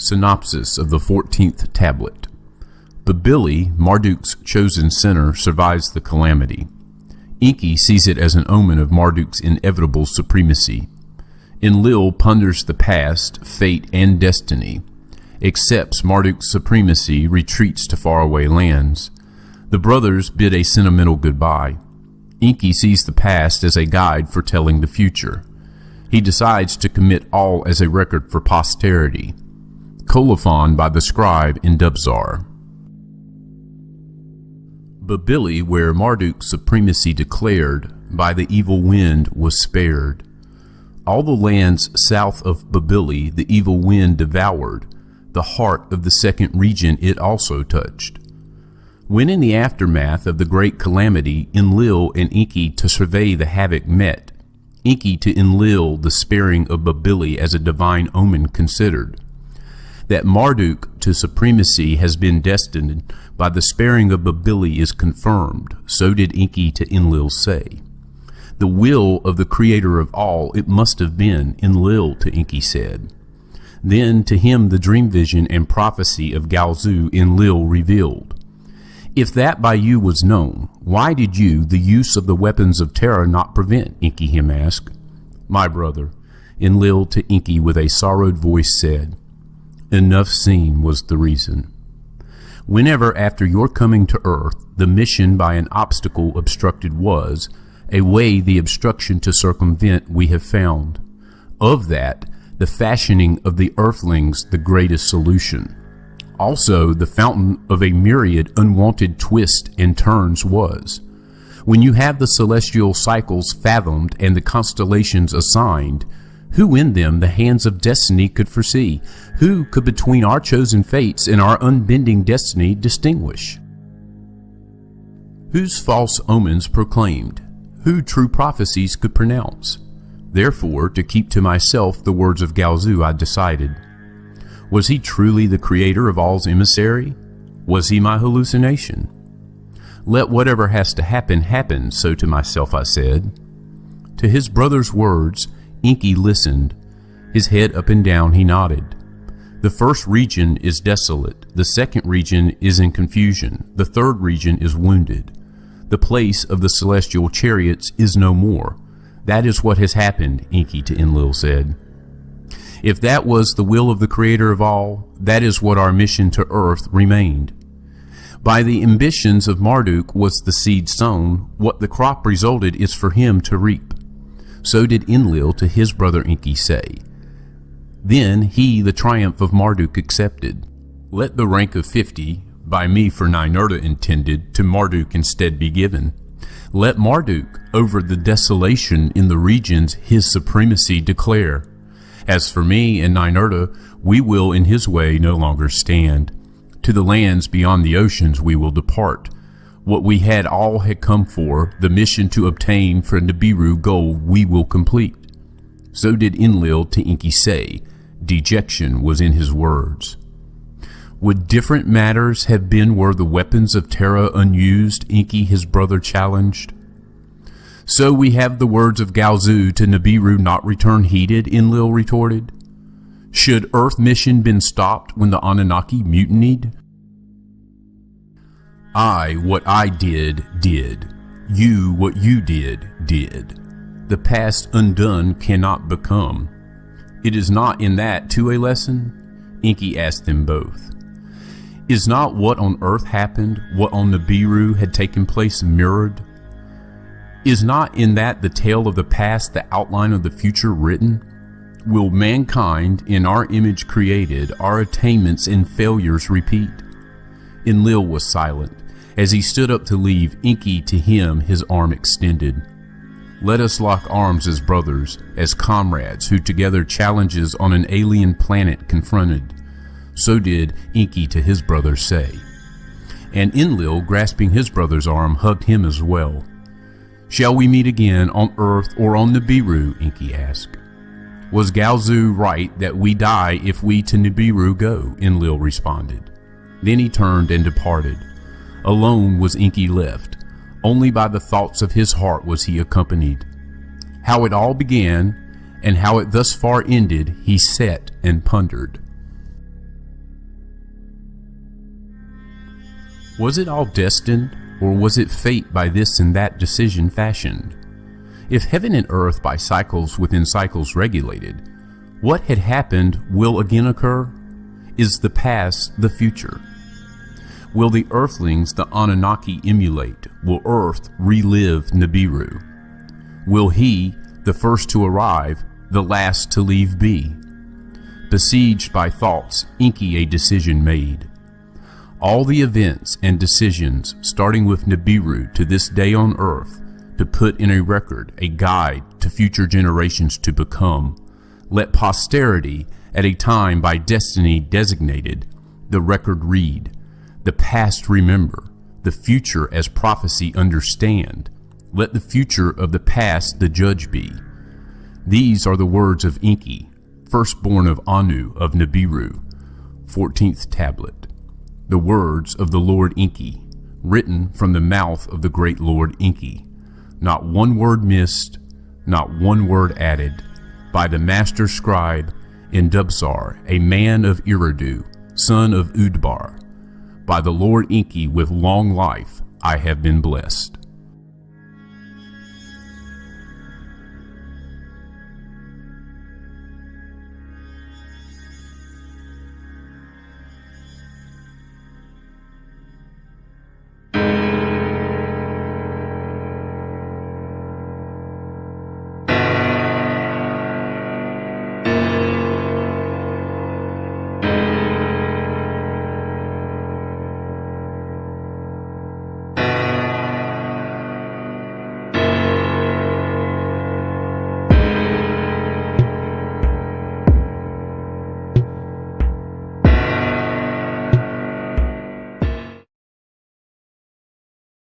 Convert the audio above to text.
Synopsis of the 14th Tablet. Babili, Marduk's chosen sinner, survives the calamity. Enki sees it as an omen of Marduk's inevitable supremacy. Enlil ponders the past, fate, and destiny. Accepts Marduk's supremacy, retreats to faraway lands. The brothers bid a sentimental goodbye. Enki sees the past as a guide for telling the future. He decides to commit all as a record for posterity. Colophon by the scribe in Dubzar. Babili, where Marduk's supremacy declared, by the evil wind was spared. All the lands south of Babili the evil wind devoured. The heart of the second region it also touched. When in the aftermath of the great calamity Enlil and Enki to survey the havoc met, Enki to Enlil the sparing of Babili as a divine omen considered. That Marduk to supremacy has been destined by the sparing of Babili is confirmed, so did Enki to Enlil say. The will of the creator of all it must have been, Enlil to Enki said. Then to him the dream vision and prophecy of Galzu Enlil revealed. If that by you was known, why did you the use of the weapons of terror not prevent? Enki him asked. My brother, Enlil to Enki with a sorrowed voice said, enough seen was the reason. Whenever after your coming to earth the mission by an obstacle obstructed was, a way the obstruction to circumvent we have found. Of that, the fashioning of the earthlings the greatest solution. Also the fountain of a myriad unwanted twists and turns was. When you have the celestial cycles fathomed and the constellations assigned, who in them the hands of destiny could foresee? Who could between our chosen fates and our unbending destiny distinguish? Whose false omens proclaimed? Who true prophecies could pronounce? Therefore, to keep to myself the words of Galzu I decided. Was he truly the creator of all's emissary? Was he my hallucination? Let whatever has to happen, happen, so to myself I said. To his brother's words, Enki listened. His head up and down he nodded. The first region is desolate. The second region is in confusion. The third region is wounded. The place of the celestial chariots is no more. That is what has happened, Enki to Enlil said. If that was the will of the creator of all, that is what our mission to earth remained. By the ambitions of Marduk was the seed sown. What the crop resulted is for him to reap. So did Enlil to his brother Enki say. Then he the triumph of Marduk accepted. Let the rank of 50, by me for Ninurta intended, to Marduk instead be given. Let Marduk over the desolation in the regions his supremacy declare. As for me and Ninurta, we will in his way no longer stand. To the lands beyond the oceans we will depart. What we had all had come for, the mission to obtain for Nibiru gold we will complete. So did Enlil to Enki say. Dejection was in his words. Would different matters have been were the weapons of Terra unused? Enki his brother challenged. So we have the words of Galzu to Nibiru not return heeded, Enlil retorted. Should Earth mission been stopped when the Anunnaki mutinied? I, what I did. You, what you did. The past undone cannot become. It is not in that too a lesson? Enki asked them both. Is not what on earth happened, what on Nibiru had taken place mirrored? Is not in that the tale of the past the outline of the future written? Will mankind, in our image created, our attainments and failures repeat? Enlil was silent. As he stood up to leave, Enki to him his arm extended. Let us lock arms as brothers, as comrades who together challenges on an alien planet confronted. So did Enki to his brother say. And Enlil, grasping his brother's arm, hugged him as well. Shall we meet again on earth or on Nibiru? Enki asked. Was Galzu right that we die if we to Nibiru go? Enlil responded. Then he turned and departed. Alone was Enki left. Only by the thoughts of his heart was he accompanied. How it all began, and how it thus far ended, he sat and pondered. Was it all destined, or was it fate by this and that decision fashioned? If heaven and earth by cycles within cycles regulated, what had happened will again occur? Is the past the future? Will the earthlings the Anunnaki emulate? Will Earth relive Nibiru? Will he, the first to arrive, the last to leave be? Besieged by thoughts, Enki a decision made. All the events and decisions, starting with Nibiru to this day on Earth, to put in a record, a guide to future generations to become. Let posterity, at a time by destiny designated, the record read, the past remember, the future as prophecy understand. Let the future of the past the judge be. These are the words of Enki, firstborn of Anu of Nibiru, 14th tablet. The words of the Lord Enki, written from the mouth of the great Lord Enki. Not one word missed, not one word added, by the master scribe Indubsar, a man of Eridu, son of Udbar. By the Lord Enki with long life I have been blessed.